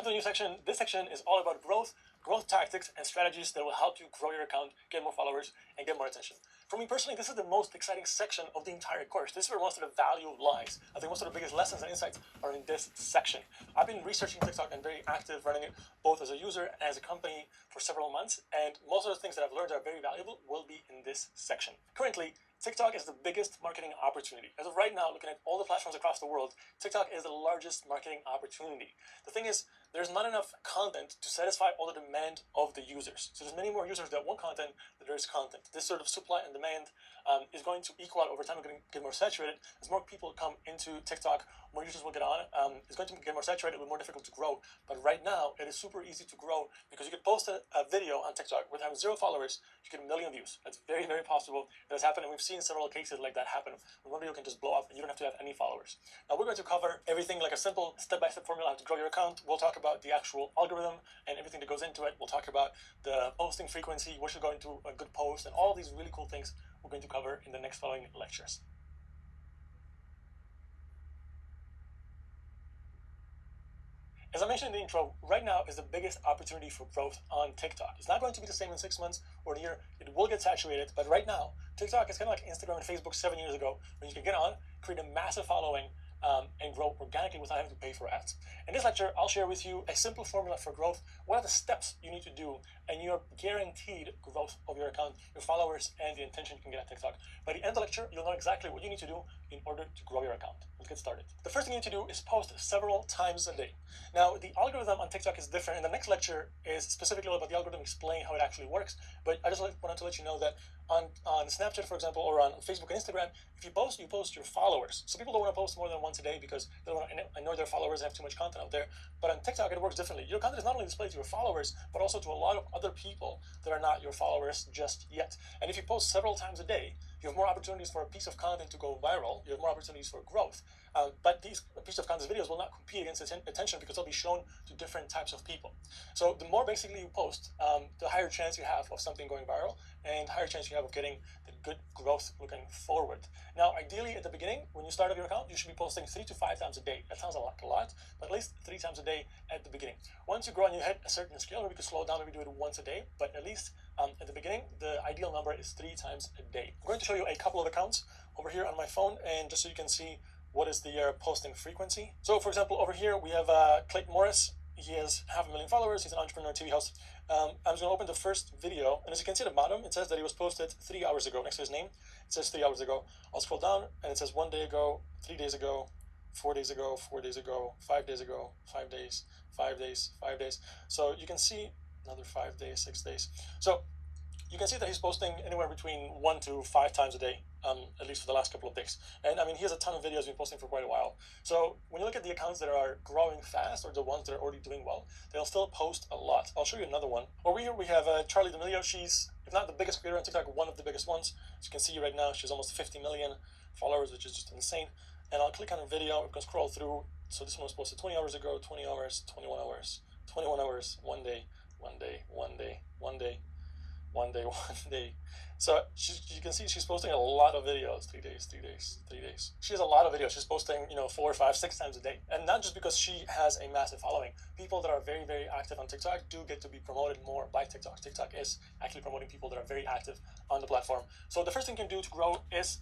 To the new section. This section is all about growth tactics, and strategies that will help you grow your account, get more followers, and get more attention. For me personally, this is the most exciting section of the entire course. This is where most of the value lies. I think most of the biggest lessons and insights are in this section. I've been researching TikTok and very active running it both as a user and as a company for several months, and most of the things that I've learned that are very valuable will be in this section. Currently, TikTok is the biggest marketing opportunity. As of right now, looking at all the platforms across the world, TikTok is the largest marketing opportunity. The thing is, there's not enough content to satisfy all the demand of the users. So there's many more users that want content than there is content. This sort of supply and demand is going to equal out over time. It's going to get more saturated. As more people come into TikTok, more users will get on. It's going to get more saturated, more difficult to grow. But right now, it is super easy to grow because you can post a video on TikTok with having 0 followers, you get 1 million views. That's very, very possible. That has happened, and we've seen several cases like that happen. One video can just blow up, and you don't have to have any followers. Now, we're going to cover everything like a simple step-by-step formula how to grow your account. We'll talk about the actual algorithm and everything that goes into it. We'll talk about the posting frequency, what should go into a good post, and all these really cool things we're going to cover in the next following lectures. As I mentioned in the intro, right now is the biggest opportunity for growth on TikTok. It's not going to be the same in 6 months or a year. It will get saturated, but right now, TikTok is kind of like Instagram and Facebook 7 years ago, when you can get on, create a massive following, and grow organically without having to pay for ads. In this lecture, I'll share with you a simple formula for growth. What are the steps you need to do, and you're guaranteed growth of your account, your followers, and the attention you can get on TikTok. By the end of the lecture, you'll know exactly what you need to do in order to grow your account. Let's get started. The first thing you need to do is post several times a day. Now, the algorithm on TikTok is different, and the next lecture is specifically all about the algorithm, explaining how it actually works. But I just wanted to let you know that on Snapchat, for example, or on Facebook and Instagram, if you post your followers. So people don't want to post more than once a day because they don't want to annoy their followers and have too much content out there. But on TikTok, it works differently. Your content is not only displayed to your followers, but also to a lot of other people that are not your followers just yet. And if you post several times a day, you have more opportunities for a piece of content to go viral. You have more opportunities for growth. But these piece of content videos will not compete against attention because they'll be shown to different types of people. So the more basically you post, the higher chance you have of something going viral, and higher chance you have of getting the good growth looking forward. Now, ideally at the beginning, when you start up your account, you should be posting 3 to 5 times a day. That sounds like a lot, but at least 3 times a day at the beginning. Once you grow and you hit a certain scale, maybe you can slow down, maybe do it once a day, but at least at the beginning, the ideal number is 3 times a day. I'm going to show you a couple of accounts over here on my phone, and just so you can see what is the posting frequency. So for example, over here we have Clayton Morris. He has 500,000 followers. He's an entrepreneur TV host. I'm just going to open the first video, and as you can see at the bottom, it says that he was posted 3 hours ago. Next to his name, it says 3 hours ago. I'll scroll down, and it says 1 day ago, 3 days ago, 4 days ago, 4 days ago, 5 days ago, 5 days, 5 days, 5 days. So you can see another 5 days, 6 days. So you can see that he's posting anywhere between 1 to 5 times a day, at least for the last couple of days. And I mean, he has a ton of videos he's been posting for quite a while. So when you look at the accounts that are growing fast, or the ones that are already doing well, they'll still post a lot. I'll show you another one. Over here we have Charli D'Amelio. She's, if not the biggest creator on TikTok, one of the biggest ones. As you can see right now, she's almost 50 million followers, which is just insane. And I'll click on her video. We can scroll through. So this one was posted 20 hours ago, 20 hours, 21 hours, 21 hours, 1 day, 1 day, 1 day, 1 day, 1 day, 1 day. So you can see she's posting a lot of videos. 3 days, 3 days, 3 days. She has a lot of videos. She's posting, 4, 5, 6 times a day. And not just because she has a massive following. People that are very, very active on TikTok do get to be promoted more by TikTok. TikTok is actually promoting people that are very active on the platform. So the first thing you can do to grow is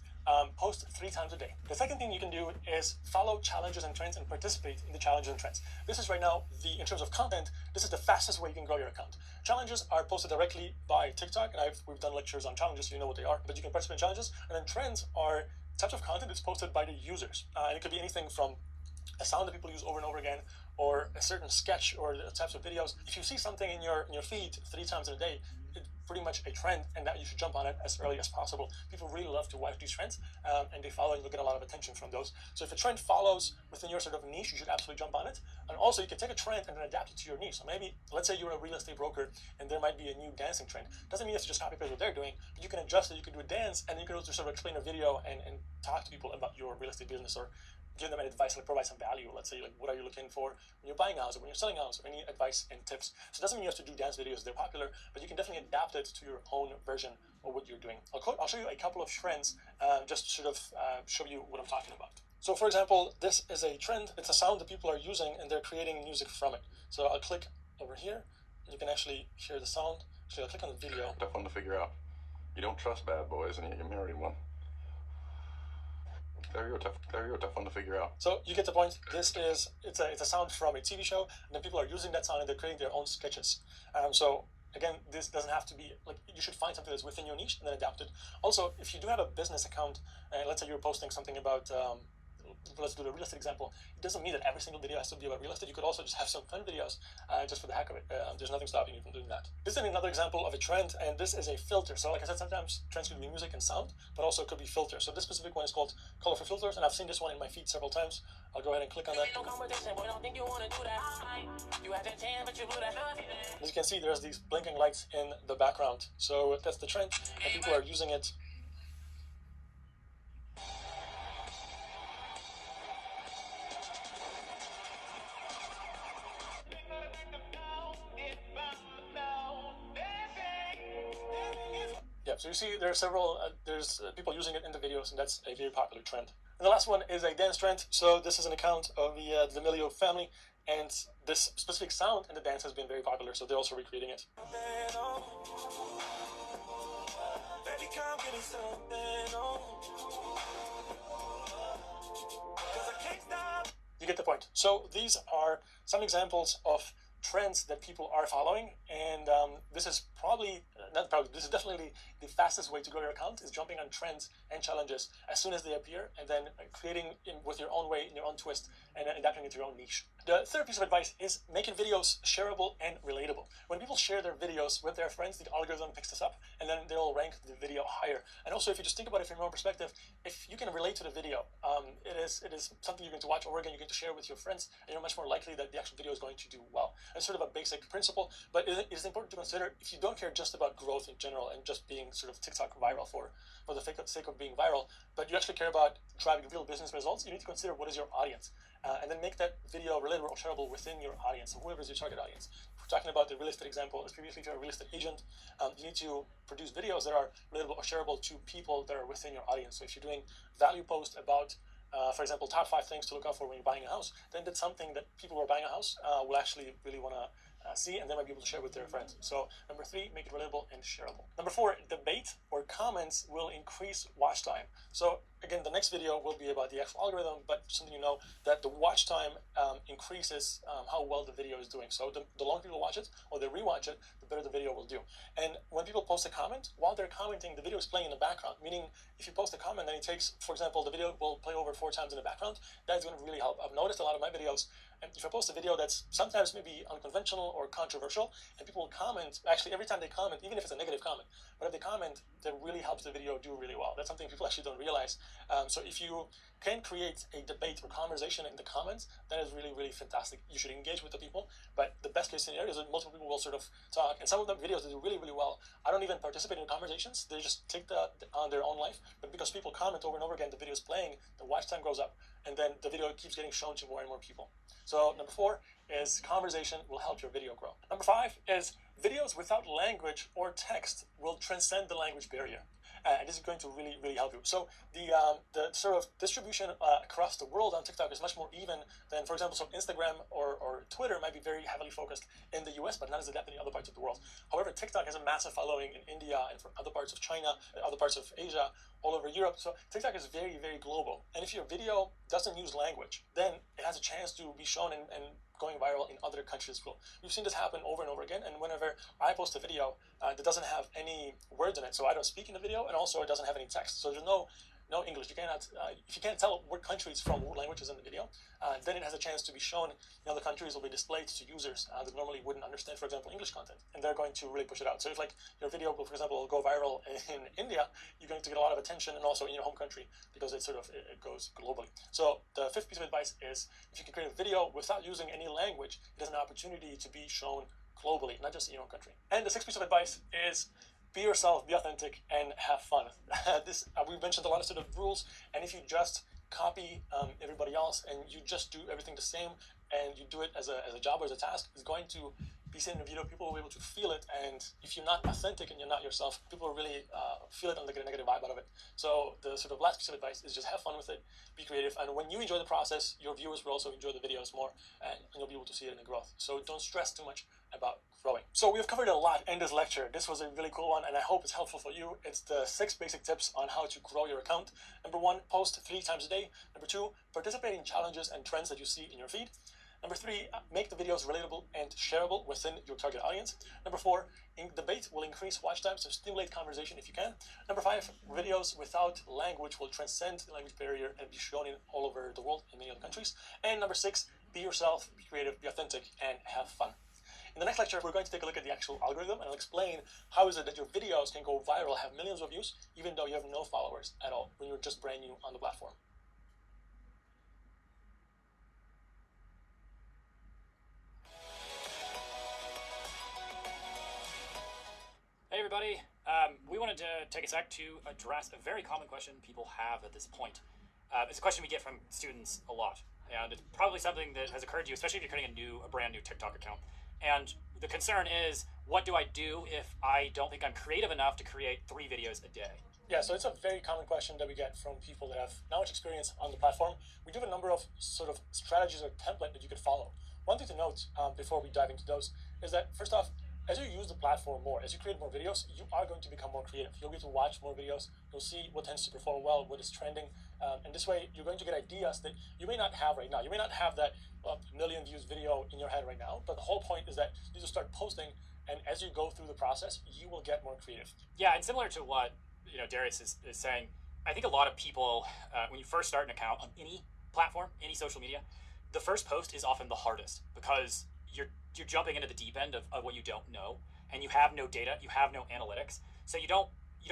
post 3 times a day. The second thing you can do is follow challenges and trends and participate in the challenges and trends. This is right now, in terms of content, this is the fastest way you can grow your account. Challenges are posted directly by TikTok, and we've done lectures on challenges, so you know what they are, but you can participate in challenges. And then trends are types of content that's posted by the users. And it could be anything from a sound that people use over and over again, or a certain sketch, or the types of videos. If you see something in your feed 3 times in a day, it's pretty much a trend, and that you should jump on it as early as possible. People really love to watch these trends, and they follow, and you'll get a lot of attention from those. So if a trend follows within your sort of niche, you should absolutely jump on it. And also, you can take a trend and then adapt it to your niche. So maybe, let's say you're a real estate broker, and there might be a new dancing trend. Doesn't mean you have to just copy paste what they're doing, but you can adjust it. You can do a dance, and you can also sort of explain a video and talk to people about your real estate business, or give them advice, like provide some value. Let's say, like, what are you looking for when you're buying a house or when you're selling a house, or any advice and tips. So it doesn't mean you have to do dance videos. They're popular, but you can definitely adapt it to your own version of what you're doing. I'll show you a couple of trends, just to sort of show you what I'm talking about. So for example, this is a trend. It's a sound that people are using and they're creating music from it. So I'll click over here. You can actually hear the sound. Actually, I'll click on the video. Tough one to figure out. You don't trust bad boys and you married one. There you go, tough one to figure out. So you get the point. It's a sound from a TV show, and then people are using that sound and they're creating their own sketches. So again, this doesn't have to be like, you should find something that's within your niche and then adapt it. Also, if you do have a business account, let's say you're posting something about let's do the real estate example. It doesn't mean that every single video has to be about real estate. You could also just have some fun videos just for the heck of it. There's nothing stopping you from doing that. This is another example of a trend, and this is a filter. So like I said, sometimes trends could be music and sound, but also it could be filters. So this specific one is called Colorful Filters, and I've seen this one in my feed several times. I'll go ahead and click on that. As you can see, there's these blinking lights in the background. So that's the trend, and people are using it. Yeah, so you see there are several, there's people using it in the videos, and that's a very popular trend. And the last one is a dance trend. So this is an account of the D'Amelio family, and this specific sound and the dance has been very popular, so they're also recreating it. You get the point. So these are some examples of trends that people are following, and this is this is definitely the fastest way to grow your account, is jumping on trends and challenges as soon as they appear, and then creating with your own way, in your own twist, and adapting it to your own niche. The third piece of advice is making videos shareable and relatable. When people share their videos with their friends, the algorithm picks this up, and then they'll rank the video higher. And also, if you just think about it from your own perspective, if you can relate to the video, it is something you're going to watch over again, you're going to share with your friends, and you're much more likely that the actual video is going to do well. It's sort of a basic principle, but it is important to consider if you don't care just about growth in general and just being sort of TikTok viral for the sake of being viral, but you actually care about driving real business results. You need to consider what is your audience, and then make that video relatable or shareable within your audience, whoever is your target audience. If we're talking about the real estate example, as previously, if you're a real estate agent, you need to produce videos that are relatable or shareable to people that are within your audience. So if you're doing value posts about for example, top 5 things to look out for when you're buying a house, then that's something that people who are buying a house will actually really want to see, and they might be able to share with their friends. So number 3, make it relatable and shareable. Number 4, debate or comments will increase watch time. So again, the next video will be about the actual algorithm, but something you know, that the watch time increases how well the video is doing. So the longer people watch it or they rewatch it, the better the video will do. And when people post a comment, while they're commenting, the video is playing in the background, meaning if you post a comment and it takes, for example, the video will play over 4 times in the background, that's going to really help. I've noticed a lot of my videos, and if I post a video that's sometimes maybe unconventional or controversial, and people will comment, actually every time they comment, even if it's a negative comment, but if they comment, that really helps the video do really well. That's something people actually don't realize. So if you can create a debate or conversation in the comments, that is really, really fantastic. You should engage with the people, but the best case scenario is that multiple people will sort of talk, and some of the videos, they do really, really well. I don't even participate in conversations. They just take that on their own life, but because people comment over and over again, the video is playing, the watch time goes up, and then the video keeps getting shown to more and more people. So number 4 is conversation will help your video grow. Number 5 is videos without language or text will transcend the language barrier. And this is going to really, really help you. So the sort of distribution across the world on TikTok is much more even than, for example, so Instagram or Twitter might be very heavily focused in the US, but not as adept in other parts of the world. However, TikTok has a massive following in India and for other parts of China, other parts of Asia, all over Europe. So TikTok is very, very global. And if your video doesn't use language, then it has a chance to be shown and going viral in other countries as well. We've seen this happen over and over again, and whenever I post a video that doesn't have any words in it, so I don't speak in the video, and also it doesn't have any text, so there's no English. You cannot, if you can't tell what country it's from, what language is in the video, then it has a chance to be shown in other countries, will be displayed to users that normally wouldn't understand, for example, English content, and they're going to really push it out. So if like your video, for example, will go viral in India, you're going to get a lot of attention, and also in your home country, because it goes globally. So the 5th piece of advice is, if you can create a video without using any language, it has an opportunity to be shown globally, not just in your own country. And the 6th piece of advice is, be yourself, be authentic, and have fun. We've mentioned a lot of sort of rules, and if you just copy everybody else and you just do everything the same and you do it as a job or as a task, it's going to be seen in a video, people will be able to feel it. And if you're not authentic and you're not yourself, people will really feel it and they get a negative vibe out of it. So the sort of last piece of advice is just have fun with it, be creative. And when you enjoy the process, your viewers will also enjoy the videos more, and you'll be able to see it in the growth. So don't stress too much about growing. So we've covered a lot in this lecture. This was a really cool one, and I hope it's helpful for you. It's the 6 basic tips on how to grow your account. Number 1, post 3 times a day. Number 2, participate in challenges and trends that you see in your feed. Number 3, make the videos relatable and shareable within your target audience. Number 4, debate will increase watch time, so stimulate conversation if you can. Number 5, videos without language will transcend the language barrier and be shown in all over the world in many other countries. And number 6, be yourself, be creative, be authentic, and have fun. In the next lecture, we're going to take a look at the actual algorithm, and I'll explain how is it that your videos can go viral, have millions of views, even though you have no followers at all, when you're just brand new on the platform. Hey everybody, we wanted to take a sec to address a very common question people have at this point. It's a question we get from students a lot, and it's probably something that has occurred to you, especially if you're creating a brand new TikTok account. And the concern is, what do I do if I don't think I'm creative enough to create 3 videos a day? Yeah, so it's a very common question that we get from people that have not much experience on the platform. We do have a number of sort of strategies or template that you could follow. One thing to note before we dive into those is that, first off, as you use the platform more, as you create more videos, you are going to become more creative. You'll get to watch more videos. You'll see what tends to perform well, what is trending. And this way, you're going to get ideas that you may not have right now. You may not have that million views video in your head right now, but the whole point is that you just start posting, and as you go through the process, you will get more creative. Yeah, and similar to what Darius is saying, I think a lot of people, when you first start an account on any platform, any social media, the first post is often the hardest because you're jumping into the deep end of what you don't know, and you have no data, you have no analytics, so you don't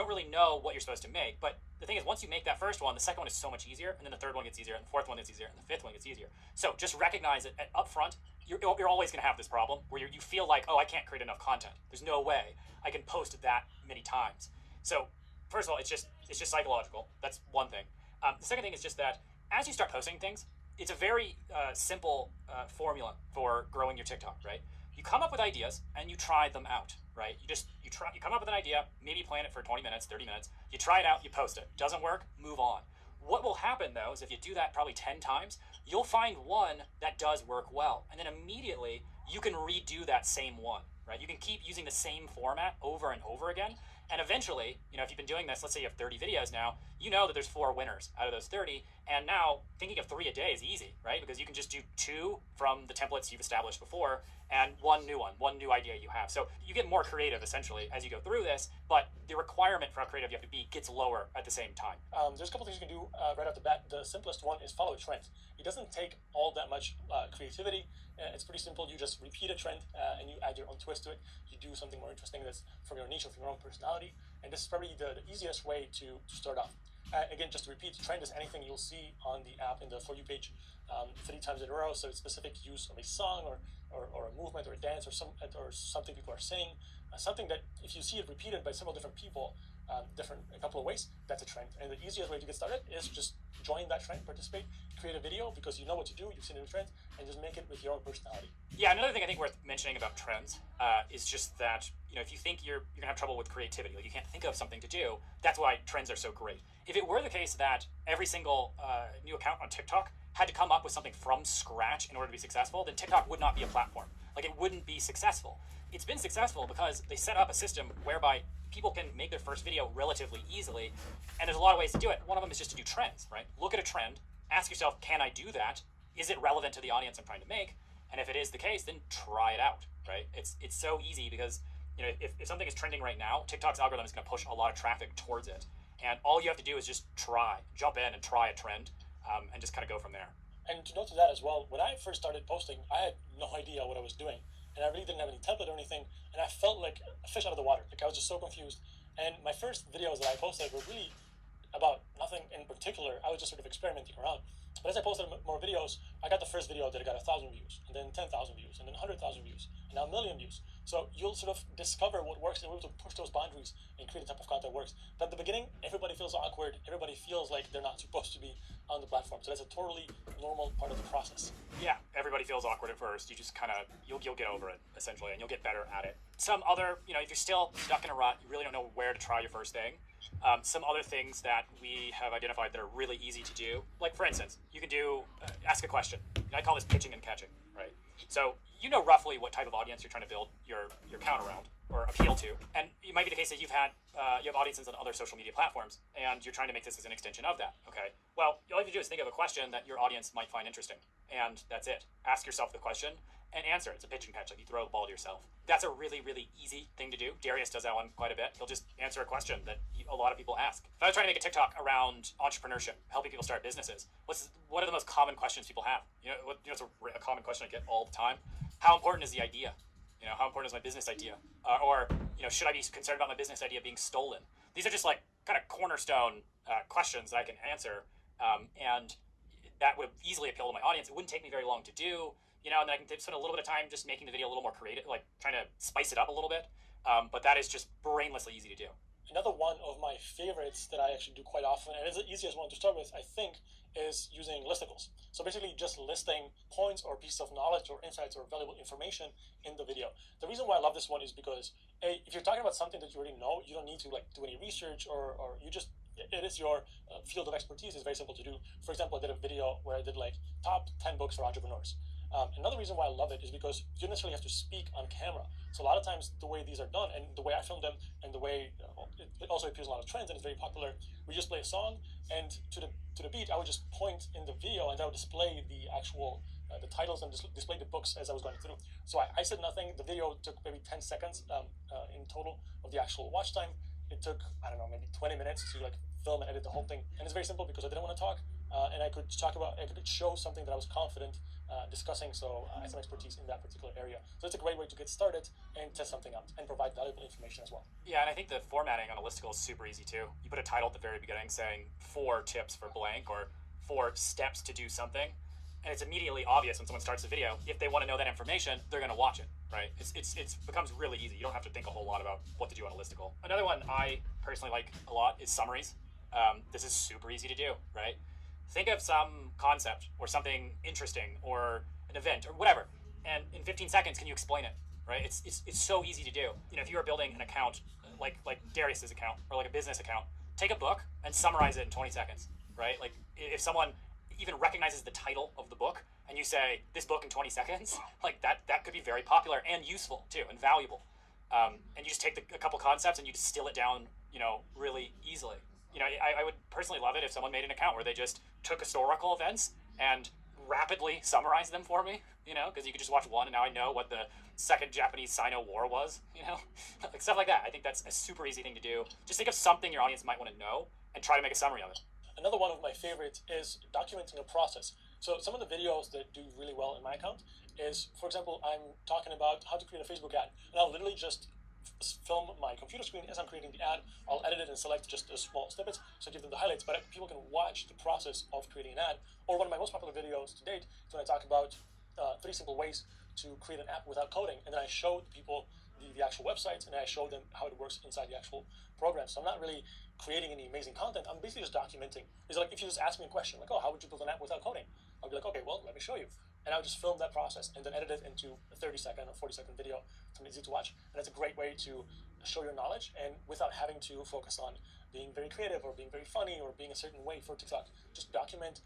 really know what you're supposed to make. But the thing is, once you make that first one, the second one is so much easier, and then the third one gets easier, and the fourth one gets easier, and the fifth one gets easier. So just recognize it up front. You're always going to have this problem where you feel like, oh, I can't create enough content. There's no way I can post that many times. So first of all, it's just psychological. That's one thing. The second thing is just that as you start posting things, it's a very simple formula for growing your TikTok, right? You come up with ideas and you try them out, right? You come up with an idea, maybe plan it for 20 minutes, 30 minutes. You try it out, you post it. Doesn't work, move on. What will happen though is if you do that probably 10 times, you'll find one that does work well. And then immediately you can redo that same one, right? You can keep using the same format over and over again. And eventually, if you've been doing this, let's say you have 30 videos now, you know that there's 4 winners out of those 30. And now thinking of 3 a day is easy, right? Because you can just do 2 from the templates you've established before and one new idea you have. So you get more creative essentially as you go through this, but the requirement for how creative you have to be gets lower at the same time. There's a couple things you can do right off the bat. The simplest one is follow a trend. It doesn't take all that much creativity. It's pretty simple. You just repeat a trend and you add your own twist to it. You do something more interesting that's from your niche or from your own personality. And this is probably the easiest way to start off. Again, just to repeat, trend is anything you'll see on the app in the For You page 3 times in a row. So it's specific use of a song or a movement or a dance or something people are saying. Something that if you see it repeated by several different people, a couple of ways, that's a trend. And the easiest way to get started is just join that trend, participate, create a video because you know what to do, you've seen a new trend, and just make it with your own personality. Yeah, another thing I think worth mentioning about trends is just that, if you think you're gonna have trouble with creativity, like you can't think of something to do, that's why trends are so great. If it were the case that every single new account on TikTok had to come up with something from scratch in order to be successful, then TikTok would not be a platform. Like it wouldn't be successful. It's been successful because they set up a system whereby people can make their first video relatively easily, and there's a lot of ways to do it. One of them is just to do trends, right? Look at a trend, ask yourself, can I do that? Is it relevant to the audience I'm trying to make? And if it is the case, then try it out, right? It's so easy because if something is trending right now, TikTok's algorithm is going to push a lot of traffic towards it, and all you have to do is just jump in and try a trend, and just kind of go from there. And to note to that as well, when I first started posting, I had no idea what I was doing. And I really didn't have any template or anything. And I felt like a fish out of the water. Like I was just so confused. And my first videos that I posted were really about nothing in particular. I was just sort of experimenting around. But as I posted more videos, I got the first video that got 1,000 views, and then 10,000 views, and then 100,000 views, and now 1,000,000 views. So you'll sort of discover what works and be able to push those boundaries and create the type of content that works. But at the beginning, everybody feels awkward. Everybody feels like they're not supposed to be on the platform. So that's a totally normal part of the process. Yeah, everybody feels awkward at first. You just kind of you'll get over it essentially, and you'll get better at it. Some other, if you're still stuck in a rut, you really don't know where to try your first thing. Some other things that we have identified that are really easy to do, like for instance, you can do ask a question. I call this pitching and catching, right? So you know roughly what type of audience you're trying to build your account around or appeal to, and it might be the case that you have audiences on other social media platforms, and you're trying to make this as an extension of that. Okay, well, all you have to do is think of a question that your audience might find interesting, and that's it. Ask yourself the question and answer it. It's a pitch and catch, like you throw the ball to yourself. That's a really, really easy thing to do. Darius does that one quite a bit. He'll just answer a question that a lot of people ask. If I was trying to make a TikTok around entrepreneurship, helping people start businesses, what are the most common questions people have? It's a common question I get all the time. How important is the idea? How important is my business idea? Or should I be concerned about my business idea being stolen? These are just like kind of cornerstone questions that I can answer, and that would easily appeal to my audience. It wouldn't take me very long to do, and then I can spend a little bit of time just making the video a little more creative, like trying to spice it up a little bit. But that is just brainlessly easy to do. Another one of my favorites that I actually do quite often, and it's the easiest one to start with, I think, is using listicles. So basically just listing points or pieces of knowledge or insights or valuable information in the video. The reason why I love this one is because, if you're talking about something that you already know, you don't need to do any research or it is your field of expertise. It's very simple to do. For example, I did a video where I did top 10 books for entrepreneurs. Another reason why I love it is because you don't necessarily have to speak on camera. So a lot of times the way these are done and the way I film them and the way it also appears in a lot of trends and it's very popular, we just play a song and to the beat I would just point in the video and I would display the actual the titles and display the books as I was going through. So I said nothing. The video took maybe 10 seconds in total of the actual watch time. It took, I don't know, maybe 20 minutes to film and edit the whole thing. And it's very simple because I didn't want to talk and I could show something that I was confident discussing, so I have some expertise in that particular area. So it's a great way to get started and test something out and provide valuable information as well. Yeah, and I think the formatting on a listicle is super easy too. You put a title at the very beginning saying 4 tips for blank or 4 steps to do something, and it's immediately obvious when someone starts the video. If they want to know that information, they're going to watch it, right? It's becomes really easy. You don't have to think a whole lot about what to do on a listicle. Another one I personally like a lot is summaries. This is super easy to do, right? Think of some concept or something interesting or an event or whatever, and in 15 seconds, can you explain it, right? It's so easy to do. If you are building an account like Darius's account or like a business account, take a book and summarize it in 20 seconds, right? Like if someone even recognizes the title of the book and you say this book in 20 seconds, like that could be very popular and useful too and valuable. And you just take a couple concepts and you distill it down, really easily. I would personally love it if someone made an account where they just took historical events and rapidly summarized them for me, because you could just watch one and now I know what the second Japanese Sino War was, like stuff like that. I think that's a super easy thing to do. Just think of something your audience might want to know and try to make a summary of it. Another one of my favorites is documenting a process. So some of the videos that do really well in my account is, for example, I'm talking about how to create a Facebook ad, and I'll literally just film my computer screen as I'm creating the ad. I'll edit it and select just the small snippets, so give them the highlights, but people can watch the process of creating an ad. Or one of my most popular videos to date is when I talk about 3 simple ways to create an app without coding, and then I show people the actual websites and I show them how it works inside the actual program. So I'm not really creating any amazing content. I'm basically just documenting. It's like if you just ask me a question like, oh, how would you build an app without coding? I'll be like, okay, well, let me show you. And I'll just film that process and then edit it into a 30-second or 40-second video. It's easy to watch. And it's a great way to show your knowledge and without having to focus on being very creative or being very funny or being a certain way for TikTok. Just document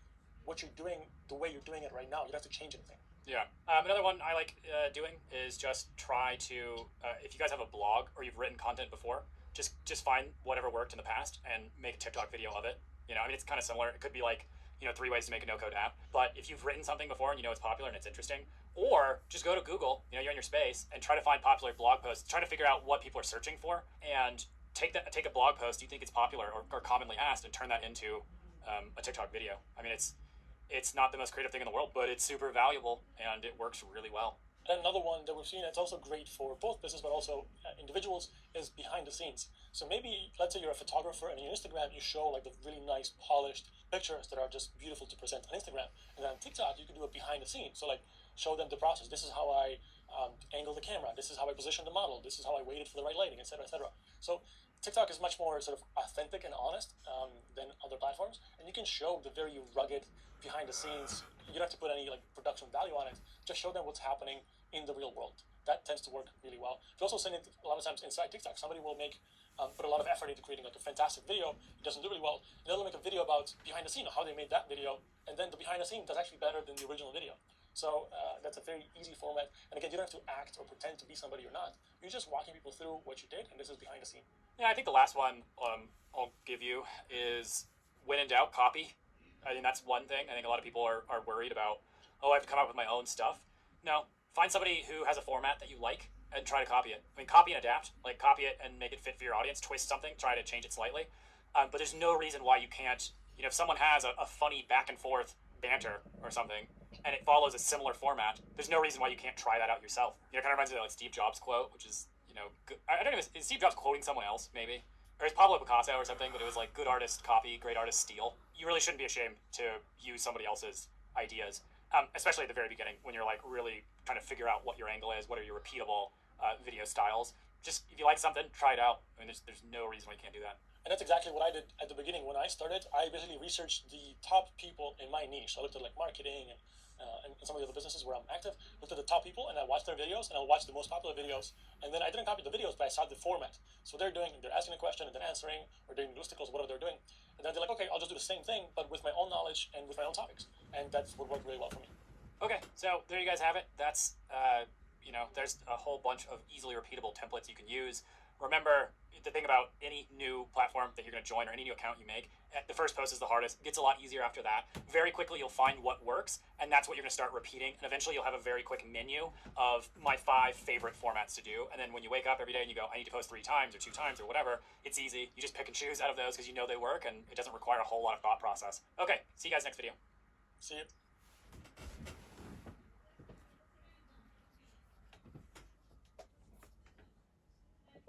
what you're doing the way you're doing it right now. You don't have to change anything. Yeah. Another one I like doing is just try to, if you guys have a blog or you've written content before, just find whatever worked in the past and make a TikTok video of it. It's kind of similar. It could be like, 3 ways to make a no-code app. But if you've written something before and it's popular and it's interesting, or just go to Google, you're in your space and try to find popular blog posts, try to figure out what people are searching for, and take a blog post you think it's popular or commonly asked and turn that into a TikTok video. It's not the most creative thing in the world, but it's super valuable and it works really well. And another one that we've seen that's also great for both business but also individuals is behind the scenes. So maybe, let's say you're a photographer and on your Instagram you show the really nice polished pictures that are just beautiful to present on Instagram. And then on TikTok you can do it behind the scenes. So show them the process. This is how I angle the camera. This is how I position the model. This is how I waited for the right lighting, etc., etc. So TikTok is much more sort of authentic and honest than other platforms, and you can show the very rugged behind the scenes. You don't have to put any like production value on it. Just show them what's happening in the real world. That tends to work really well. If you also send it a lot of times inside TikTok, somebody will put a lot of effort into creating like a fantastic video. It doesn't do really well. And they'll make a video about behind the scene, how they made that video, and then the behind the scene does actually better than the original video. So that's a very easy format. And again, you don't have to act or pretend to be somebody you're not. You're just walking people through what you did, and this is behind the scene. Yeah, I think the last one I'll give you is when in doubt, copy. I think that's one thing. I think a lot of people are worried about, oh, I have to come up with my own stuff. No, find somebody who has a format that you like and try to copy it. I mean, copy and adapt. Like, copy it and make it fit for your audience. Twist something, try to change it slightly. But there's no reason why you can't, if someone has a funny back and forth banter or something, and it follows a similar format, there's no reason why you can't try that out yourself. It kind of reminds me of like Steve Jobs' quote, which is, good. I don't know, is Steve Jobs quoting someone else, maybe? Or it's Pablo Picasso or something, but it was like, good artist copy, great artist steal. You really shouldn't be ashamed to use somebody else's ideas, especially at the very beginning when you're like really trying to figure out what your angle is, what are your repeatable video styles. Just, if you like something, try it out. I mean, there's no reason why you can't do that. And that's exactly what I did at the beginning. When I started, I basically researched the top people in my niche. So I looked at like marketing and some of the other businesses where I'm active, looked at the top people, and I watched their videos, and I watched the most popular videos. And then I didn't copy the videos, but I saw the format. So they're asking a question and then answering, or doing listicles, whatever they're doing. And then they're like, okay, I'll just do the same thing, but with my own knowledge and with my own topics. And that's what worked really well for me. Okay, so there you guys have it. That's, there's a whole bunch of easily repeatable templates you can use. Remember, the thing about any new platform that you're going to join or any new account you make, the first post is the hardest. It gets a lot easier after that. Very quickly, you'll find what works, and that's what you're going to start repeating. And eventually, you'll have a very quick menu of my 5 favorite formats to do. And then when you wake up every day and you go, I need to post 3 times or 2 times or whatever, it's easy. You just pick and choose out of those because you know they work, and it doesn't require a whole lot of thought process. Okay, see you guys next video. See you.